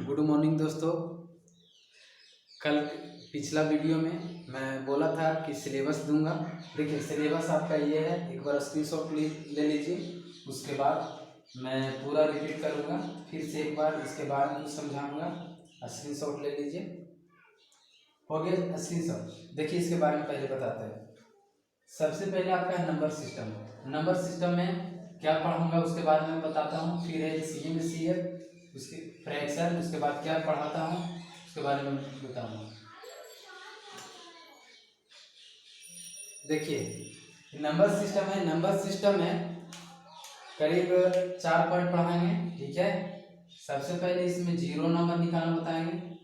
Good morning दोस्तों। कल पिछला वीडियो में मैं बोला था कि सिलेबस दूंगा। देखिए सिलेबस आपका ये है, एक बार स्क्रीनशॉट ले लीजिए। उसके बाद मैं पूरा रिपीट करूंगा, फिर से एक बार इसके बाद कुछ समझाऊंगा। स्क्रीनशॉट ले लीजिए। हो गया स्क्रीनशॉट। देखिए इसके बारे में पहले बताते हैं। सबसे पहले आपका है नंबर सिस्टम। नंबर सिस्टम में क्या पढ़ाऊंगा उसके बारे में बताता हूँ। फिर है CMCF, उसके फ्रैक्शन, उसके बाद क्या पढ़ाता हूँ उसके बारे में बताऊंगा। देखिए नंबर सिस्टम है, नंबर सिस्टम में करीब 4 पॉइंट पढ़ाएंगे, ठीक है। सबसे पहले इसमें जीरो नंबर निकालना बताएंगे,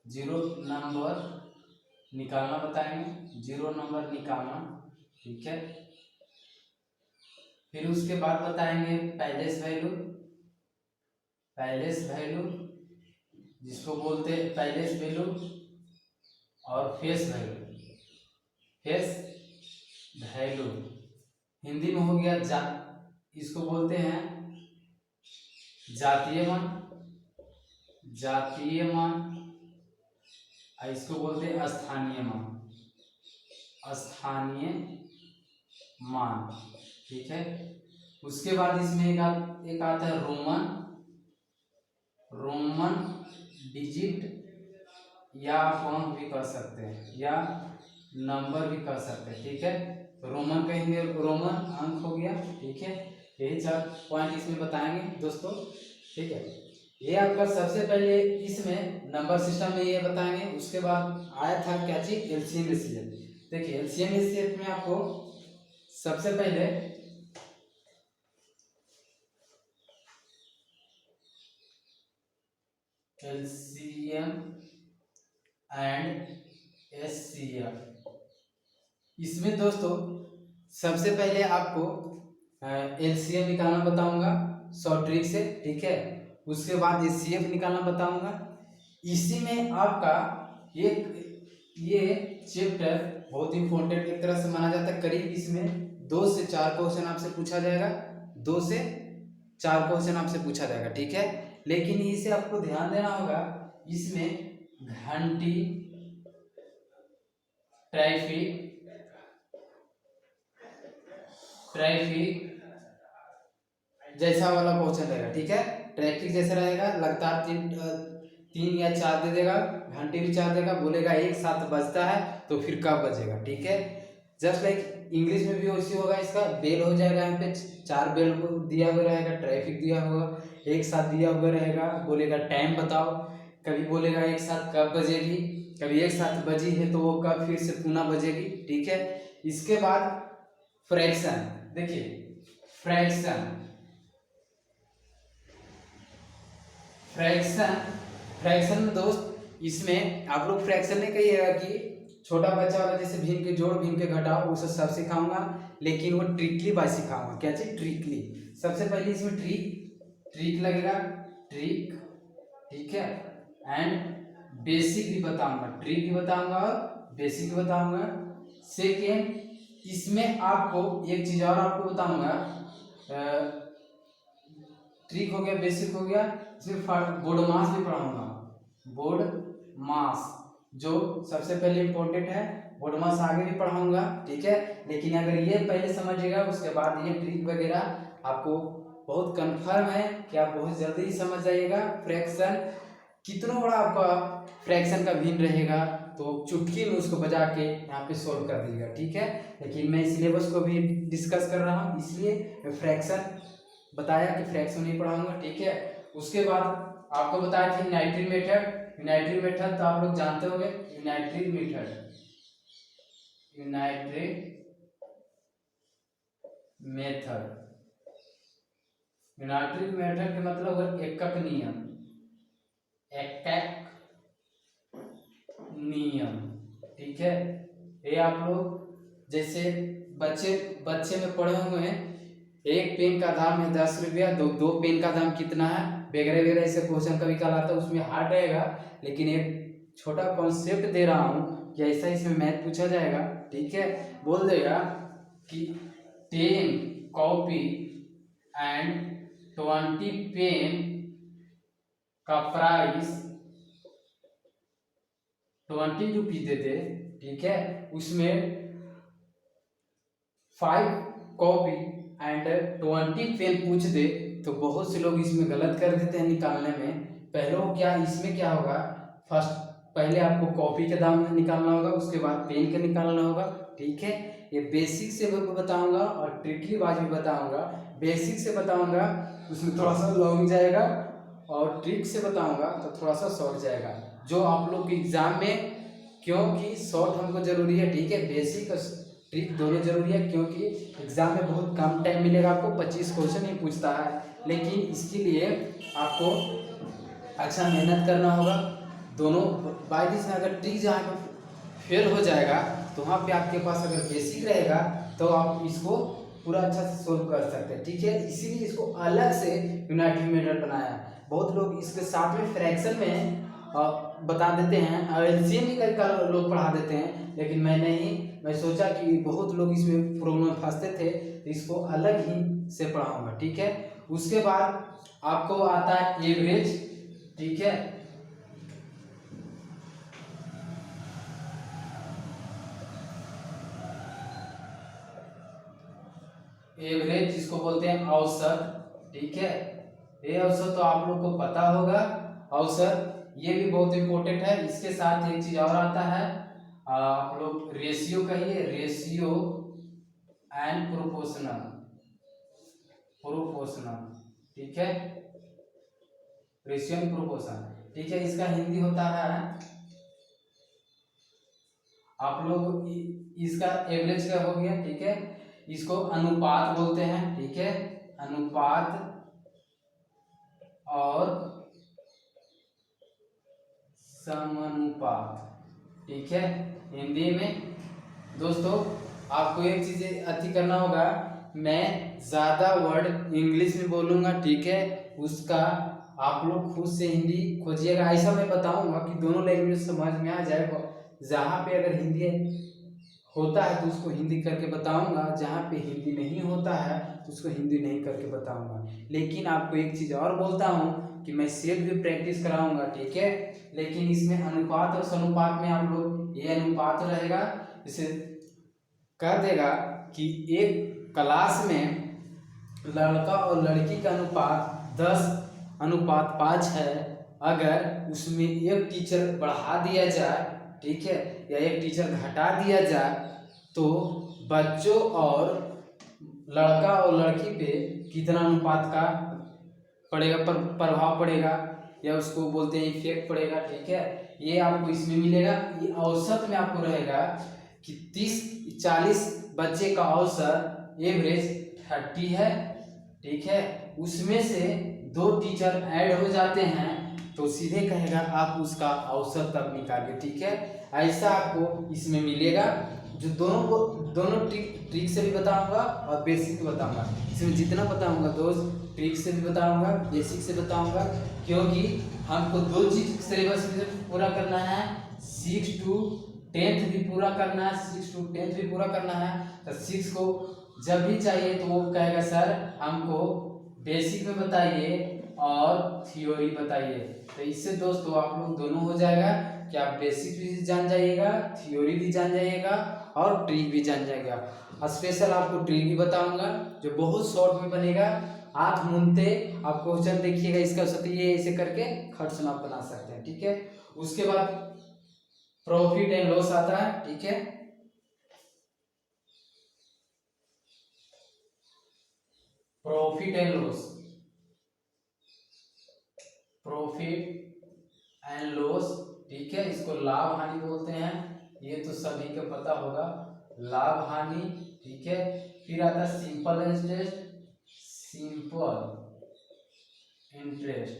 जीरो नंबर निकालना बताएंगे, जीरो नंबर निकालना, ठीक है। फिर उसके बाद बताएंगे पैलेस वैल्यू, पैलेस वैल्यू जिसको बोलते हैं पैलेस वैल्यू, और face value, face value Hindi में हो गया इसको बोलते हैं जातीय मान, जातीय मान। इसको बोलते हैं स्थानीय मान, स्थानीय मान, ठीक है। उसके बाद इसमें एक आता है रोमन, रोमन डिजिट, या आप अंक भी कह सकते हैं या नंबर भी कह सकते हैं, ठीक है। तो रोमन कहेंगे, रोमन अंक हो गया, ठीक है। यही 4 पॉइंट इसमें बताएंगे दोस्तों, ठीक है। ये आपका सबसे पहले इसमें नंबर सिस्टम में ये बताएंगे। उसके बाद आया था क्या चीज, LCM SCF। देखिए LCM SCF में आपको सबसे पहले LCM एंड SCF, इसमें दोस्तों सबसे पहले आपको LCM निकालना बताऊंगा शॉर्ट ट्रिक से, ठीक है। उसके बाद SCF निकालना बताऊंगा। इसी में आपका ये चैप्टर बहुत इंपॉर्टेंट एक तरह से माना जाता है। करीब इसमें 2 से 4 क्वेश्चन आपसे पूछा जाएगा, 2 से 4 क्वेश्चन आपसे पूछा जाएगा, ठीक है। लेकिन इसे आपको ध्यान देना होगा, इसमें घंटी, ट्रैफिक, ट्रैफिक जैसा वाला क्वेश्चन रहेगा, ठीक है। ट्रैफिक जैसा रहेगा, लगातार 3 या 4 दे देगा, घंटे भी 4 देगा, बोलेगा एक साथ बजता है तो फिर कब बजेगा, ठीक है। जस्ट लाइक इंग्लिश में भी वैसे होगा, इसका बेल हो जाएगा, यहाँ पे 4 बेल दिया हुआ रहेगा, ट्रैफिक दिया हुआ एक साथ दिया हुआ रहेगा, बोलेगा टाइम बताओ, कभी बोलेगा एक साथ कब बजेगी, कभी एक साथ बजी है तो वो कब फिर से पुनः बजेगी, ठीक है। इसके बाद फ्रैक्शन, देखिए फ्रैक्शन, फ्रैक्शन, फ्रैक्शन में दोस्त इसमें आप लोग फ्रैक्शन नहीं कहिएगा कि छोटा बच्चा वाला जैसे भीम के जोड़ भीम के घटाओ, वो सब सिखाऊंगा, लेकिन वो ट्रिकली बाय सिखाऊंगा। क्या चीज, ट्रिकली। सबसे पहले इसमें ट्रिक लगेगा, ट्रिक, ठीक है। एंड बेसिक भी बताऊंगा, ट्रिक भी बताऊंगा और बेसिक भी बताऊंगा। सेकेंड इसमें आपको एक चीज और आपको बताऊंगा, ट्रिक हो गया, बेसिक हो गया, इसमें बोर्ड मास भी पढ़ाऊंगा, बोर्ड मास जो सबसे पहले इंपॉर्टेंट है। बोर्ड मास आगे भी पढ़ाऊंगा, ठीक है। लेकिन अगर ये पहले समझिएगा उसके बाद ये ट्रिक वगैरह आपको बहुत कंफर्म है कि आप बहुत जल्दी ही समझ जाइएगा। फ्रैक्शन कितना बड़ा आपका फ्रैक्शन का भिन्न रहेगा तो चुटकी में उसको बजा के यहाँ पे सोल्व कर दीजिएगा, ठीक है। लेकिन मैं सिलेबस को भी डिस्कस कर रहा हूँ, इसलिए फ्रैक्शन बताया कि फ्रैक्शन नहीं पढ़ाऊंगा, ठीक है। उसके बाद आपको बताया कि यूनाइटरी मेथड, यूनाइटरी मेथड तो आप लोग जानते होंगे, यूनाइटरी मेथड, यूनाइटरी मेथड, यूनाइटरी मेथड का मतलब एकक नियम, एकक नियम, ठीक है। ये आप लोग जैसे बच्चे में पढ़े हुए हैं, एक पेन का दाम है 10 रुपया, दो पेन का दाम कितना है वगैरह वगैरह, ऐसे क्वेश्चन कभी कल आता है, उसमें हार्ड रहेगा। लेकिन एक छोटा कॉन्सेप्ट दे रहा हूँ कि ऐसा इसमें मैथ पूछा जाएगा, ठीक है। बोल देगा कि 10 कॉपी एंड 20 पेन का प्राइस 20 रुपीज देते, ठीक है, उसमें 5 कॉपी एंड 20 पेन पूछ दे, तो बहुत से लोग इसमें गलत कर देते हैं निकालने में। पहले क्या इसमें क्या होगा, फर्स्ट पहले आपको कॉपी का दाम निकालना होगा, उसके बाद पेन का निकालना होगा, ठीक है। ये बेसिक से बताऊंगा और ट्रिकी बात भी बताऊंगा। बेसिक से बताऊंगा उसमें थोड़ा सा लॉन्ग जाएगा, और ट्रिक से बताऊंगा तो थोड़ा सा शॉर्ट जाएगा, जो आप लोग के एग्जाम में, क्योंकि शॉर्ट हमको जरूरी है, ठीक है, बेसिक और ट्रिक दोनों जरूरी है, क्योंकि एग्जाम में बहुत कम टाइम मिलेगा आपको, 25 क्वेश्चन ही पूछता है, लेकिन इसके लिए आपको अच्छा मेहनत करना होगा दोनों। बाई दिस में अगर ट्रिक जहाँ पर फेल हो जाएगा तो वहाँ पे आपके पास अगर बेसिक रहेगा तो आप इसको पूरा अच्छा से सोल्व कर सकते हैं, ठीक है। इसीलिए इसको अलग से यूनाइटेड मेथड बनाया। बहुत लोग इसके साथ में फ्रैक्शन में बता देते हैं, एलसीएम भी करके लोग पढ़ा देते हैं, लेकिन मैं नहीं, मैं सोचा कि बहुत लोग इसमें प्रॉब्लम फंसते थे, तो इसको अलग ही से पढ़ाऊंगा, ठीक है। उसके बाद आपको आता है एवरेज, ठीक है। एवरेज जिसको बोलते हैं औसत, ठीक है। ये औसत तो आप लोग को पता होगा, औसत ये भी बहुत इंपॉर्टेंट है। इसके साथ एक चीज और आता है, आप लोग रेशियो कहिए, रेशियो एंड प्रोपोर्शनल, प्रोपोर्शनल, ठीक है, रेशियो एंड प्रोपोर्शन, ठीक है। इसका हिंदी होता है, आप लोग इसका एवरेज क्या हो गया, ठीक है, इसको अनुपात बोलते हैं, ठीक है, अनुपात और समानुपात, ठीक है, हिंदी में। दोस्तों आपको एक चीज अति करना होगा, मैं ज्यादा वर्ड इंग्लिश में बोलूंगा, ठीक है, उसका आप लोग खुद से हिंदी खोजिएगा। ऐसा मैं बताऊंगा कि दोनों लैंग्वेज समझ में आ जाए। जहाँ पे अगर हिंदी होता है तो उसको हिंदी करके बताऊंगा, जहाँ पे हिंदी नहीं होता है तो उसको हिंदी नहीं करके बताऊंगा। लेकिन आपको एक चीज और बोलता हूँ कि मैं सेल्फ भी प्रैक्टिस कराऊंगा, ठीक है। लेकिन इसमें अनुपात और समानुपात में आप लोग, ये अनुपात रहेगा, इसे कह देगा कि एक क्लास में लड़का और लड़की का अनुपात 10:5 है। अगर उसमें एक टीचर बढ़ा दिया जाए, ठीक है, या एक टीचर घटा दिया जाए, तो बच्चों और लड़का और लड़की पे कितना अनुपात का पड़ेगा, प्रभाव पड़ेगा, या उसको बोलते हैं इफेक्ट पड़ेगा, ठीक है। ये आपको इसमें मिलेगा। ये औसत में आपको रहेगा कि 30-40 बच्चे का औसत एवरेज 30 है, ठीक है। उसमें से 2 टीचर ऐड हो जाते हैं तो सीधे कहेगा आप उसका औसत तक निकालिए, ठीक है। ऐसा आपको इसमें मिलेगा, जो दोनों ट्रिक से भी बताऊंगा और बेसिक बताऊंगा। इसमें जितना बताऊंगा दोस्त, ट्रिक से भी बताऊंगा, बेसिक से बताऊंगा, क्योंकि हमको 2 चीज सिलेबस पूरा करना है, 6 to 10th भी पूरा करना है, 6 to 10th भी पूरा करना है। तो 6 को जब भी चाहिए तो वो कहेगा सर हमको बेसिक में बताइए और थ्योरी बताइए। तो इससे दोस्तों आप लोग दोनों हो जाएगा कि आप बेसिक भी जान जाइएगा, थ्योरी भी जान जाइएगा और ट्रिक भी जान जाइएगा। स्पेशल आपको ट्रिक भी बताऊंगा जो बहुत शॉर्ट में बनेगा। आंख मूंदते आप क्वेश्चन देखिएगा, इसका सत्य ये ऐसे करके खट से आप बना सकते हैं, ठीक है। उसके बाद प्रॉफिट एंड लॉस आता है, ठीक है। Profit and loss, profit and loss, ठीक है, इसको लाभ हानि बोलते हैं, ये तो सभी को पता होगा, लाभ हानि, ठीक है। फिर आता है simple interest, simple interest,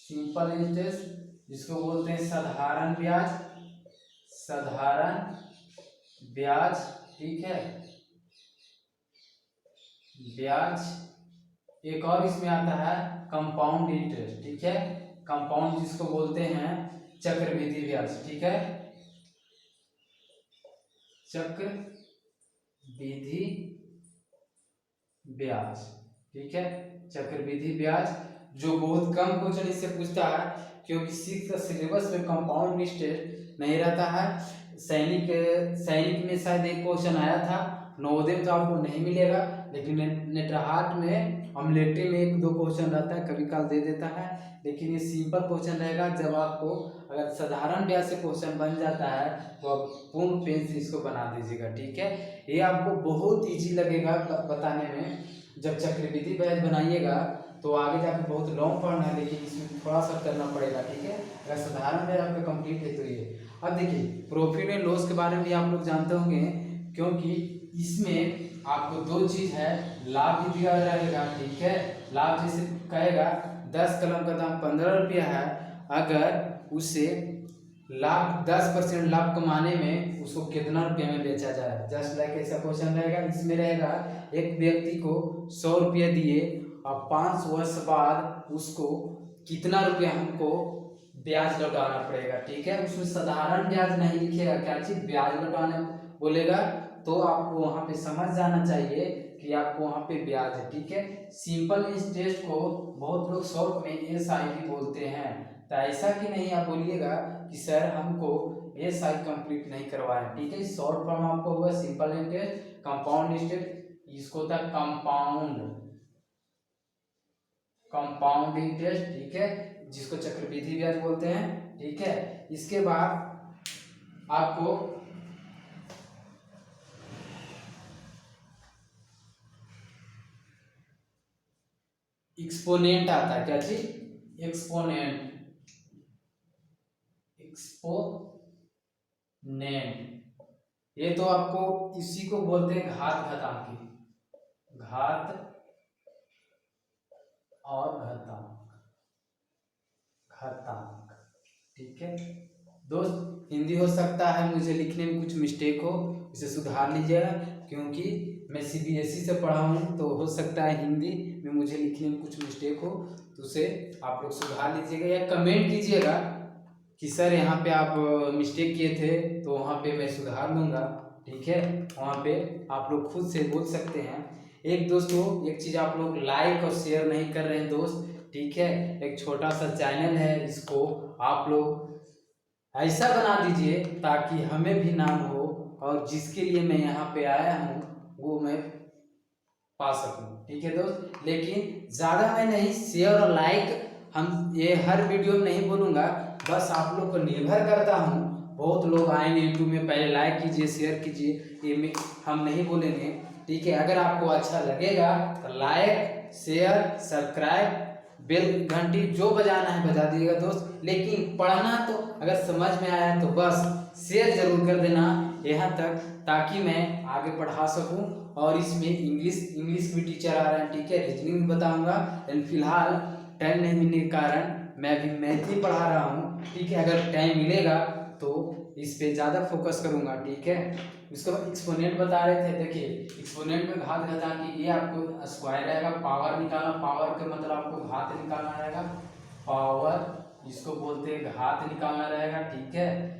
simple interest जिसको बोलते हैं साधारण ब्याज, साधारण ब्याज, ठीक है, ब्याज। एक और इसमें आता है कंपाउंड इंटरेस्ट, ठीक है, कंपाउंड जिसको बोलते हैं चक्रवृद्धि ब्याज, ठीक है, चक्रवृद्धि ब्याज, ठीक है, चक्रवृद्धि ब्याज जो बहुत कम क्वेश्चन इससे पूछता है, क्योंकि 6 का सिलेबस में कंपाउंड टेस्ट नहीं रहता है। सैनिक में शायद एक क्वेश्चन आया था, नवोदय तो आपको नहीं मिलेगा, लेकिन नेटरहाट में अमलेटी में 1-2 क्वेश्चन रहता है, कभी काल दे देता है, लेकिन ये सिंपल क्वेश्चन रहेगा। जब आपको अगर साधारण ब्याज से क्वेश्चन बन जाता है तो आप पूर्ण पेज से इसको बना दीजिएगा, ठीक है। ये आपको बहुत ईजी लगेगा बताने में। जब चक्रवृद्धि ब्याज बनाइएगा तो आगे जाकर बहुत लॉन्ग पढ़ना है, लेकिन इसमें थोड़ा सा करना पड़ेगा, ठीक है। अगर साधारण ब्याज आपका कंप्लीट है तो ये। अब देखिए प्रॉफिट एंड लॉस के बारे में भी आप लोग जानते होंगे, क्योंकि इसमें आपको 2 चीज है, लाभ भी दिया रहेगा, ठीक है। लाभ जैसे कहेगा 10 कलम का दाम 15 रुपया है, अगर उसे लाभ 10% लाभ कमाने में उसको कितना रुपये में बेचा जाए। जस्ट लाइक ऐसा क्वेश्चन रहेगा, इसमें रहेगा एक व्यक्ति को 100 रुपये दिए और 5 वर्ष बाद उसको कितना रुपया हमको ब्याज लौटाना पड़ेगा, ठीक है। उसमें साधारण ब्याज नहीं लिखेगा, क्या चीज ब्याज लौटाने बोलेगा, तो आपको वहां पे समझ जाना चाहिए कि आपको वहां पे ब्याज है, ठीक है। सिंपल इंटरेस्ट को बहुत लोग शॉर्ट में SIP बोलते हैं, तो ऐसा कि नहीं आप बोलिएगा कि सर हमको SI कंप्लीट नहीं करवाया, ठीक है। शॉर्ट फॉर्म आपको होगा सिंपल इंटरेस्ट, कंपाउंड इंटरेस्ट, इसको होता है कंपाउंड इंटरेस्ट, ठीक है, जिसको चक्रवृद्धि ब्याज बोलते हैं, ठीक है। इसके बाद आपको एक्सपोनेंट आता है, क्या चीज, एक्सपोनेंट, ये तो आपको इसी को बोलते हैं घात घातांकी, घात और घातांक, ठीक है। दोस्त हिंदी हो सकता है मुझे लिखने में कुछ मिस्टेक हो, इसे सुधार लीजिएगा, क्योंकि मैं CBSE से पढ़ा हूँ, तो हो सकता है हिंदी में मुझे लिखने में कुछ मिस्टेक हो, तो उसे आप लोग सुधार लीजिएगा या कमेंट कीजिएगा कि सर यहाँ पे आप मिस्टेक किए थे, तो वहाँ पे मैं सुधार लूँगा, ठीक है। वहाँ पे आप लोग खुद से बोल सकते हैं। एक दोस्तों एक चीज़ आप लोग लाइक और शेयर नहीं कर रहे हैं दोस्त, ठीक है। एक छोटा सा चैनल है, इसको आप लोग ऐसा बना दीजिए ताकि हमें भी नाम हो, और जिसके लिए मैं यहाँ पे आया हूँ वो मैं पा सकूँ, ठीक है दोस्त। लेकिन ज़्यादा मैं नहीं, शेयर और लाइक हम ये हर वीडियो में नहीं बोलूँगा, बस आप लोग को निर्भर करता हूँ। बहुत लोग आएंगे यूट्यूब में, पहले लाइक कीजिए शेयर कीजिए, ये हम नहीं बोलेंगे, ठीक है। अगर आपको अच्छा लगेगा तो लाइक शेयर सब्सक्राइब बेल घंटी जो बजाना है बजा दीजिएगा दोस्त। लेकिन पढ़ना तो अगर समझ में आया तो बस शेयर जरूर कर देना यहाँ तक, ताकि मैं आगे पढ़ा सकूं। और इसमें इंग्लिश भी टीचर आ रहे हैं, ठीक है, रीजनिंग भी बताऊंगा, लेकिन फिलहाल टाइम नहीं मिलने के कारण मैं अभी मैथ ही पढ़ा रहा हूँ, ठीक है। अगर टाइम मिलेगा तो इस पे ज़्यादा फोकस करूँगा, ठीक है। इसको एक्सपोनेंट बता रहे थे, देखिए एक्सपोनेंट में घात घातांकी, ये आपको स्क्वायर रहेगा, पावर निकालना, पावर का मतलब आपको घात निकालना रहेगा, पावर इसको बोलते हैं घात निकालना रहेगा, ठीक है।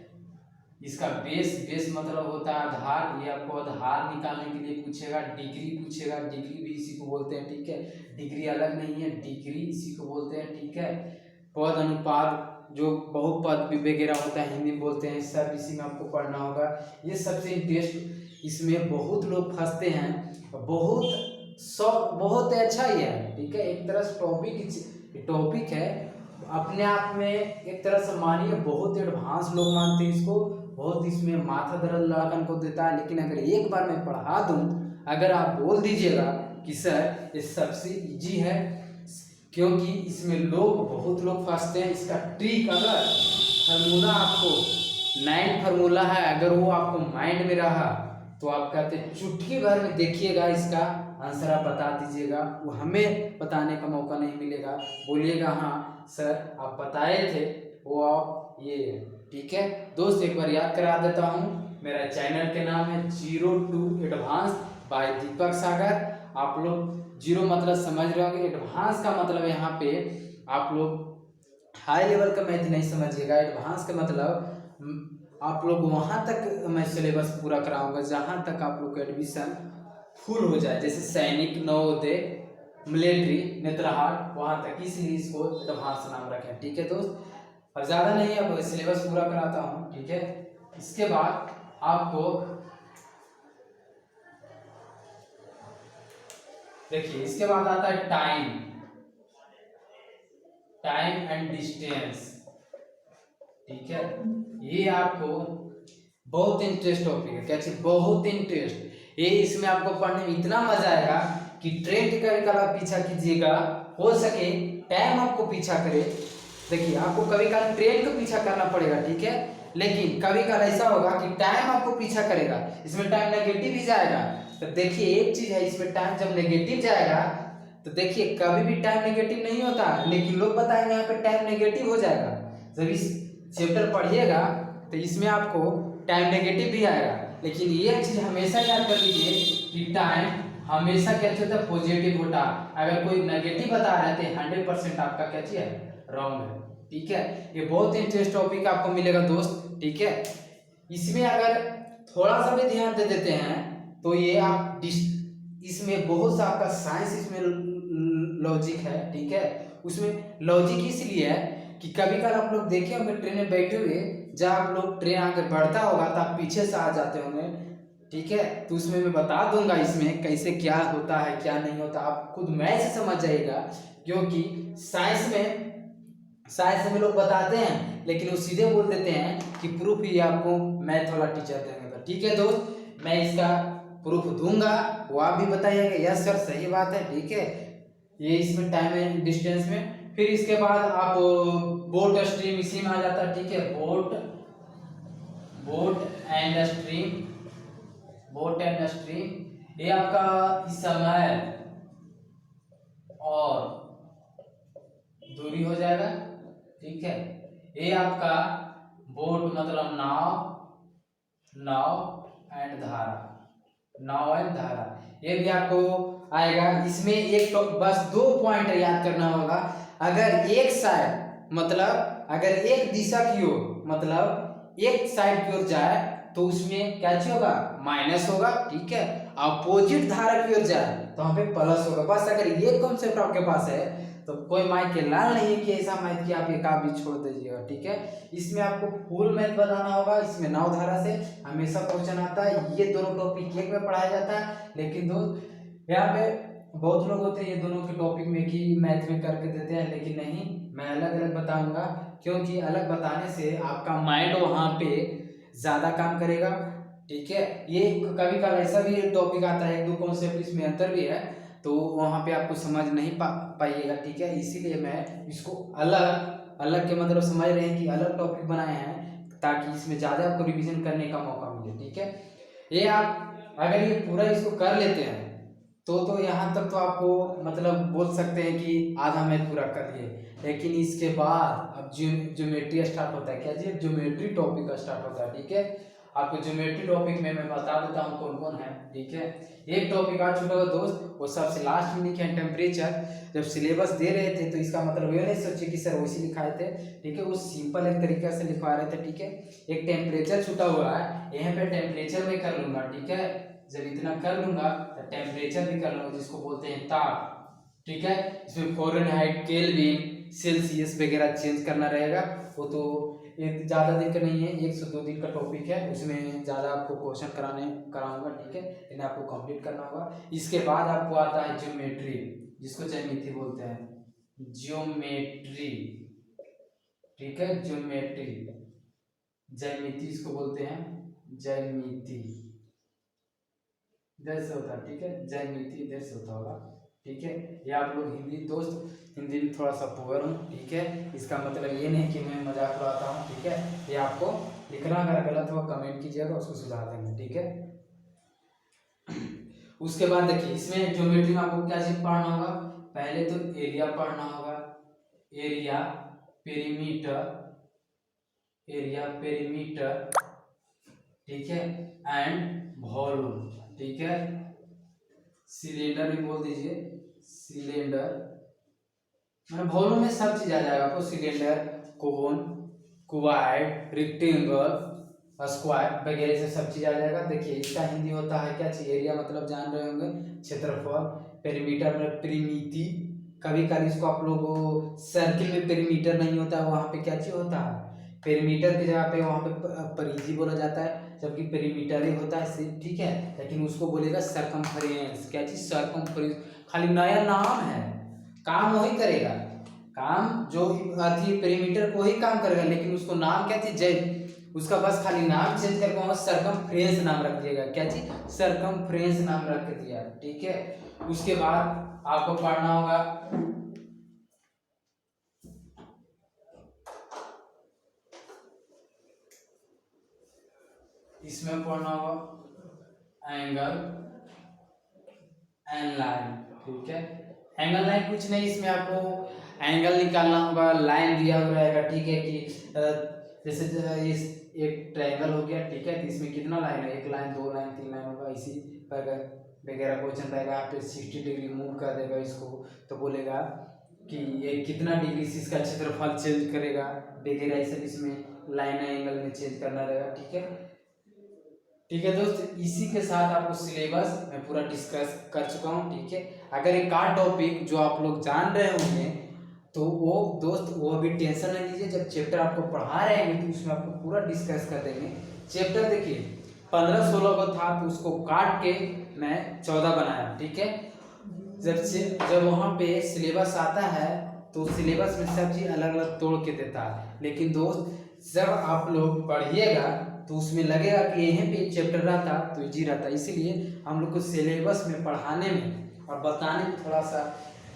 इसका बेस मतलब होता है आधार, ये आपको आधार निकालने के लिए पूछेगा। डिग्री पूछेगा, डिग्री भी इसी को बोलते हैं, ठीक है। डिग्री अलग नहीं है, डिग्री इसी को बोलते हैं, ठीक है। पद अनुपात, जो बहुपद वगैरह होता है हिंदी में बोलते हैं, सब इसी में आपको पढ़ना होगा। ये सबसे इंटरेस्ट, इसमें बहुत लोग फंसते हैं, बहुत अच्छा ही है, ठीक है। एक तरह से टॉपिक है अपने आप में, एक तरह से मानिए बहुत एडवांस लोग मानते हैं इसको, बहुत इसमें माथा दर्द लड़कन को देता है। लेकिन अगर एक बार मैं पढ़ा दूं, अगर आप बोल दीजिएगा कि सर ये सबसे इजी है, क्योंकि इसमें बहुत लोग फंसते हैं। इसका ट्रिक, अगर फार्मूला आपको 9 फार्मूला है, अगर वो आपको माइंड में रहा तो आप कहते चुटकी भर में देखिएगा, इसका आंसर आप बता दीजिएगा, वो हमें बताने का मौका नहीं मिलेगा। बोलिएगा हाँ सर आप बताए थे, वो आप ये, ठीक है दोस्त। एक बार याद करा देता हूँ, मेरा चैनल के नाम है 0 to Advance बाय दीपक सागर। आप लोग 0 मतलब समझ रहे होंगे, एडवांस का मतलब यहाँ पे आप लोग हाई लेवल का मैथ नहीं समझिएगा। एडवांस का मतलब आप लोग वहाँ तक मैं सिलेबस पूरा कराऊंगा जहाँ तक आप लोग का एडमिशन फुल हो जाए। जैसे सैनिक, नवोदय, मिलिट्री नेत्रहाट वहां तक की सीरीज को एडवांस नाम रखें। ठीक है दोस्त, अब ज्यादा नहीं, अब सिलेबस पूरा कराता हूँ। ठीक है, इसके बाद आपको देखिए, इसके बाद आता है टाइम एंड डिस्टेंस। ठीक है, ये आपको बहुत इंटरेस्ट टॉपिक है। क्या चीज? बहुत इंटरेस्ट। ये इसमें आपको पढ़ने में इतना मजा आएगा कि ट्रेन टिकट का आप पीछा कीजिएगा, हो सके टाइम आपको पीछा करे। देखिए, आपको कभी कभी ट्रेन को पीछा करना पड़ेगा, ठीक है, लेकिन कभी कभी ऐसा होगा कि टाइम आपको पीछा करेगा। इसमें टाइम नेगेटिव भी जाएगा। तो देखिए, एक चीज है, इसमें टाइम जब नेगेटिव जाएगा तो देखिए कभी भी टाइम नेगेटिव नहीं होता, लेकिन लोग बताएंगे यहाँ पे टाइम नेगेटिव हो जाएगा। जब इस चैप्टर पढ़िएगा तो इसमें आपको टाइम नेगेटिव भी आएगा, लेकिन ये चीज हमेशा याद कर लीजिए कि टाइम हमेशा क्या होता है? पॉजिटिव होता। अगर कोई नेगेटिव बता रहे थे 100% आपका क्या चीज है? रॉन्ग है। ठीक है, ये बहुत इंटरेस्ट टॉपिक आपको मिलेगा दोस्त। ठीक है, इसमें अगर थोड़ा सा भी ध्यान दे देते हैं तो ये आप इसमें बहुत सा आपका साइंस, इसमें लॉजिक है। ठीक है, उसमें लॉजिक इसलिए है कि कभी कभी आप लोग देखे होंगे ट्रेन में बैठे हुए, जब आप लोग ट्रेन आगे बढ़ता होगा तो आप पीछे से आ जाते होंगे। ठीक है, तो उसमें मैं बता दूंगा इसमें कैसे क्या होता है क्या नहीं होता, आप खुद मैथ से समझ जाइएगा। क्योंकि साइंस में लोग बताते हैं, लेकिन वो सीधे बोल देते हैं कि प्रूफ ही आपको मैथ वाला टीचर देंगे। तो ठीक है दोस्त, मैं इसका प्रूफ दूंगा, वो आप भी बताइएगा यस सर सही बात है। ठीक है, ये इसमें टाइम एंड डिस्टेंस में। फिर इसके बाद आप बोट स्ट्रीम इसी में आ जाता है। ठीक है, बोट एंड स्ट्रीम ये आपका समय और दूरी हो जाएगा। ठीक है, ये आपका बोट मतलब नाव एंड धारा, ये भी आपको आएगा। इसमें एक तो बस 2 पॉइंट याद करना होगा। अगर एक साइड मतलब अगर एक दिशा की ओर मतलब एक साइड की ओर जाए तो उसमें क्या चीज होगा? माइनस होगा। ठीक है, अपोजिट धारा की ओर जाए तो वहां पे प्लस होगा। बस अगर ये कॉन्सेप्ट आपके पास है तो कोई माइक के लाल नहीं है कि ऐसा मैथ की आप एक आप भी छोड़ दीजिएगा। ठीक है, इसमें आपको फुल मैथ बताना होगा। इसमें नाव धारा से हमेशा क्वेश्चन आता है। ये दोनों टॉपिक एक में पढ़ाया जाता है, लेकिन दोस्त यहाँ पे बहुत लोग होते हैं ये दोनों के टॉपिक में कि मैथ में करके देते हैं, लेकिन नहीं, मैं अलग अलग बताऊंगा। क्योंकि अलग बताने से आपका माइंड वहाँ पे ज्यादा काम करेगा। ठीक है, ये कभी कभी ऐसा भी टॉपिक आता है, 1-2 कॉन्सेप्ट इसमें अंतर भी है, तो वहाँ पे आपको समझ नहीं पाइएगा। ठीक है, इसीलिए मैं इसको अलग अलग के मतलब समझ रहे हैं कि अलग टॉपिक बनाए हैं ताकि इसमें ज़्यादा आपको रिवीजन करने का मौका मिले। ठीक है, ये आप अगर ये पूरा इसको कर लेते हैं तो यहाँ तक तो आपको मतलब बोल सकते हैं कि आधा मैथ पूरा कर लिए। लेकिन इसके बाद अब ज्योमेट्री स्टार्ट होता है। क्या जी? ज्योमेट्री टॉपिक स्टार्ट होता है। ठीक है, आपको ज्योमेट्री टॉपिक में मैं बता देता हूँ कौन कौन है। ठीक है, एक टॉपिक आ चुका है दोस्त, वो सबसे लास्ट में लिखे हैं टेम्परेचर। जब सिलेबस दे रहे थे तो इसका मतलब ये नहीं सोचिए कि सर वैसे लिखाए थे। ठीक है, वो सिंपल एक तरीके से लिखवा रहे थे। ठीक है, एक टेम्परेचर छूटा हुआ है, यहाँ पे टेम्परेचर में कर लूंगा। ठीक है, जब इतना कर लूंगा तो टेम्परेचर भी कर लूंगा, जिसको बोलते हैं ताप। ठीक है, इसमें फ़ारेनहाइट, केल्विन, सेल्सियस वगैरह चेंज करना रहेगा। वो तो एक ज़्यादा दिन का नहीं है, 1 से 2 दिन का टॉपिक है, उसमें ज़्यादा आपको क्वेश्चन कराऊंगा। ठीक है, इन्हें आपको कंप्लीट करना होगा। इसके बाद आपको आता है ज्योमेट्री, जिसको ज्यामिति बोलते हैं, ज्योमेट्री। ठीक है, ज्यामिति इसको बोलते हैं, ज्यामिति इधर से होता है। ठीक है, ज्यामिति इधर से होता होगा। ठीक है, ये आप लोग हिंदी दोस्त, हिंदी में थोड़ा सा पुअर हूँ। ठीक है, इसका मतलब ये नहीं कि मैं मजाक उड़ाता हूँ। ठीक है, ये आपको लिखना अगर गलत हो कमेंट कीजिएगा, उसको सुधार देंगे। ठीक है, उसके बाद देखिए इसमें ज्योमेट्री में आपको क्या चीज पढ़ना होगा? पहले तो एरिया पढ़ना होगा, एरिया पेरीमीटर। ठीक है, एंड वॉल्यूम। ठीक है, सिलेंडर भी बोल दीजिए, सिलेंडर मतलब वॉल्यूम में सब चीज आ जाएगा आपको, सिलेंडर, कोन, क्यूबॉइड, रेक्टेंगल, स्क्वायर वगैरह से सब चीज आ जाएगा। देखिए इसका हिंदी होता है क्या चीज, एरिया मतलब जान रहे होंगे क्षेत्रफल, पेरीमीटर में परिमिति, कभी कभी इसको आप लोग सर्किल में पेरीमीटर नहीं होता है, वहाँ पे क्या चीज होता है पेरीमीटर की जगह पे वहाँ पे परिधि बोला जाता है, जबकि पेरीमीटर ही होता है सिर्फ, ठीक है। लेकिन उसको बोलेगा सरकमफ्रेंस, क्या चीज सरकमफ्रेंस, खाली नया नाम है, काम वही करेगा, काम जो अथी पेरीमीटर को ही काम करेगा, लेकिन उसको नाम क्या थी जय, उसका बस खाली नाम चेंज करके वहां सरकमफ्रेंस नाम रख दिएगा, क्या चीज सरकमफ्रेंस नाम रख दिया, ठीक है। उसके बाद आपको पढ़ना होगा इसमें पढ़ना होगा एंगल एंड लाइन, ठीक है। एंगल लाइन कुछ नहीं, इसमें आपको एंगल निकालना होगा, लाइन दिया हुआ रहेगा, ठीक है, कि जैसे इस एक ट्रायंगल हो गया, ठीक है, तो इसमें कितना लाइन है, एक लाइन, दो लाइन, तीन लाइन होगा, इसी पर वगैरह क्वेश्चन रहेगा। यहाँ पे 60 डिग्री मूव कर देगा इसको, तो बोलेगा कि ये कितना डिग्री से इसका क्षेत्रफल चेंज करेगा वगैरह, ऐसे इसमें लाइन एंगल में चेंज करना रहेगा, ठीक है। ठीक है दोस्त, इसी के साथ आपको सिलेबस मैं पूरा डिस्कस कर चुका हूँ, ठीक है। अगर एक आध टॉपिक जो आप लोग जान रहे होंगे तो वो दोस्त वो अभी टेंशन नहीं लीजिए, जब चैप्टर आपको पढ़ा रहे हैं तो उसमें आपको पूरा डिस्कस कर देंगे। चैप्टर देखिए 15-16 को था, तो उसको काट के मैं 14 बनाया, ठीक है। जब वहाँ पे सिलेबस आता है तो सिलेबस में सब चीज़ अलग अलग तोड़ के देता है, लेकिन दोस्त जब आप लोग पढ़िएगा तो उसमें लगेगा कि यहीं पे चैप्टर रहता तो इजी रहता, इसीलिए हम लोग को सिलेबस में पढ़ाने में और बताने में थोड़ा सा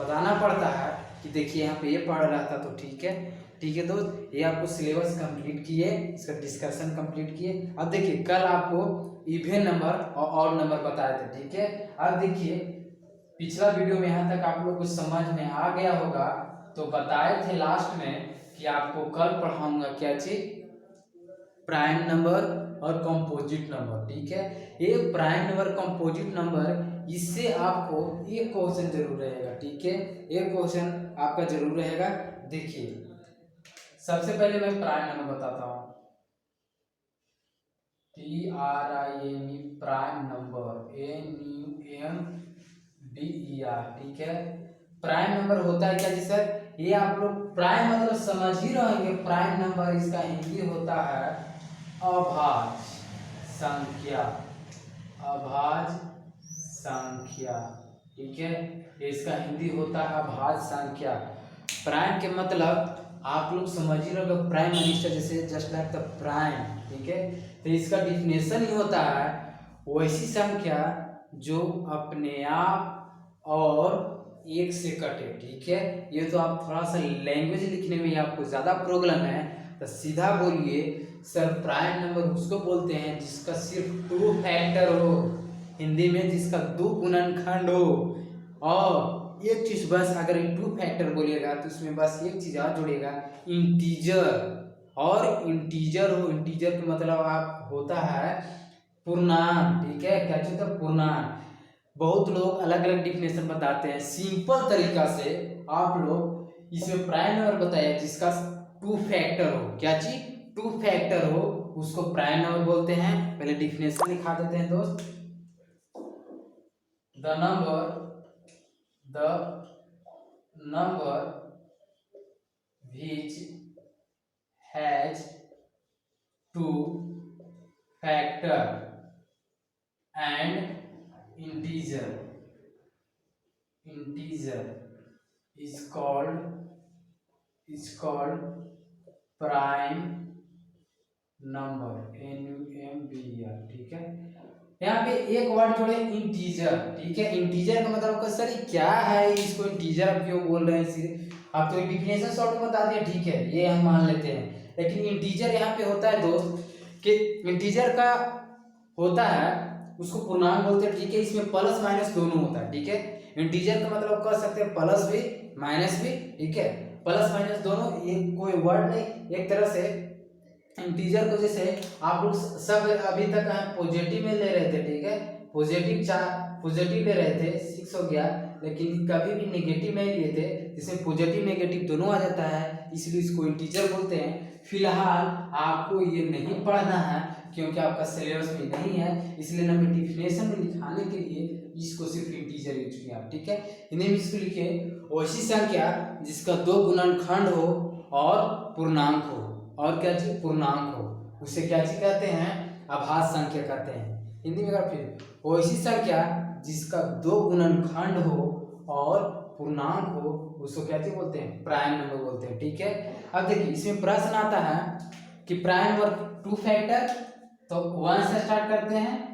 बताना पड़ता है कि देखिए यहाँ पे ये पढ़ रहा था, तो ठीक है। ठीक है दोस्त, ये आपको सिलेबस कंप्लीट किए, इसका डिस्कशन कंप्लीट किए। अब देखिए कल आपको इवन नंबर और ऑड नंबर बताए थे, ठीक है। अब देखिए पिछला वीडियो में यहाँ तक आप लोग को समझ में आ गया होगा, तो बताए थे लास्ट में कि आपको कल पढ़ाऊंगा क्या चीज, प्राइम नंबर और कंपोजिट नंबर, ठीक है। ये प्राइम नंबर कंपोजिट नंबर, इससे आपको एक क्वेश्चन जरूर रहेगा, ठीक है, एक क्वेश्चन आपका जरूर रहेगा। देखिए सबसे पहले मैं प्राइम नंबर बताता हूँ, PRIME प्राइम नंबर, NUMBER, ठीक है। प्राइम नंबर होता है क्या जी सर, ये आप लोग प्राइम मतलब समझ ही रहेंगे, प्राइम नंबर इसका हिंदी होता है अभाज्य संख्या, अभाज्य संख्या, ठीक है, इसका हिंदी होता है अभाज्य संख्या। प्राइम के मतलब आप लोग समझ ही रहोगे, प्राइम मिनिस्टर जैसे जस्ट लाइक द प्राइम, ठीक है। तो इसका डिफिनेशन ही होता है वैसी संख्या जो अपने आप और एक से कटे, ठीक है। ये तो आप थोड़ा सा लैंग्वेज लिखने में आपको ज़्यादा प्रॉब्लम है, तो सीधा बोलिए सर प्राइम नंबर उसको बोलते हैं जिसका सिर्फ 2 फैक्टर हो, हिंदी में जिसका 2 गुणनखंड हो, और एक चीज बस अगर 2 फैक्टर बोलिएगा तो उसमें बस एक चीज और जुड़ेगा, इंटीजर, और इंटीजर हो, इंटीजर का मतलब आप होता है पूर्णांक, ठीक है, क्या चीज होता है पूर्णांक। बहुत लोग अलग अलग डिफिनेशन बताते हैं, सिंपल तरीका से आप लोग इसमें प्राइम नंबर बताइए जिसका 2 फैक्टर हो, क्या चीज 2 फैक्टर हो, उसको प्राइम नंबर बोलते हैं। पहले डिफिनेशन लिखा देते हैं दोस्त, the number which has 2 factor and integer is called prime number, NUMBER, ठीक है। यहाँ पे एक वर्ड जोड़े इंटीजर, ठीक है। इंटीजर का मतलब सर क्या है, इसको इंटीजर आप क्यों बोल रहे हैं, आप तो डिफिनेशन शॉर्ट में बता दिए, ठीक है, ये हम मान लेते हैं। लेकिन इंटीजर यहाँ पे होता है दोस्त कि इंटीजर का होता है उसको पूर्णांक बोलते हैं, ठीक है। इसमें प्लस माइनस दोनों होता है, ठीक है। इंटीजर का मतलब कह सकते हैं प्लस भी माइनस भी, ठीक है, प्लस माइनस दोनों, ये कोई वर्ड नहीं, एक तरह से इंटीजर को जैसे आप लोग सब अभी तक पॉजिटिव में ले रहे थे, ठीक है, पॉजिटिव ले रहे थे 6 हो गया, लेकिन कभी भी नेगेटिव नहीं लिए थे, जिसमें पॉजिटिव नेगेटिव दोनों आ जाता है, इसलिए इसको इंटीजर बोलते हैं। फिलहाल आपको ये नहीं पढ़ना है, क्योंकि आपका सिलेबस में नहीं है, इसलिए ना मैं डिफिनेशन में लिखाने के लिए इसको सिर्फ इंटीजर यूज किया। ठीक है, हिंदी में इसको लिखिए, वैसी संख्या जिसका 2 गुणनखंड हो और पूर्णांक हो, और क्या चीज पूर्णांक हो, उसे क्या चीज कहते हैं, अभाज्य संख्या कहते हैं। हिंदी में फिर वैसी संख्या जिसका 2 गुणनखंड हो और पूर्णांक हो, उसको क्या चीज बोलते हैं, प्राइम नंबर बोलते हैं। ठीक है, अब देखिए इसमें प्रश्न आता है कि प्राइम नंबर 2 फैक्टर, तो 1 से स्टार्ट करते हैं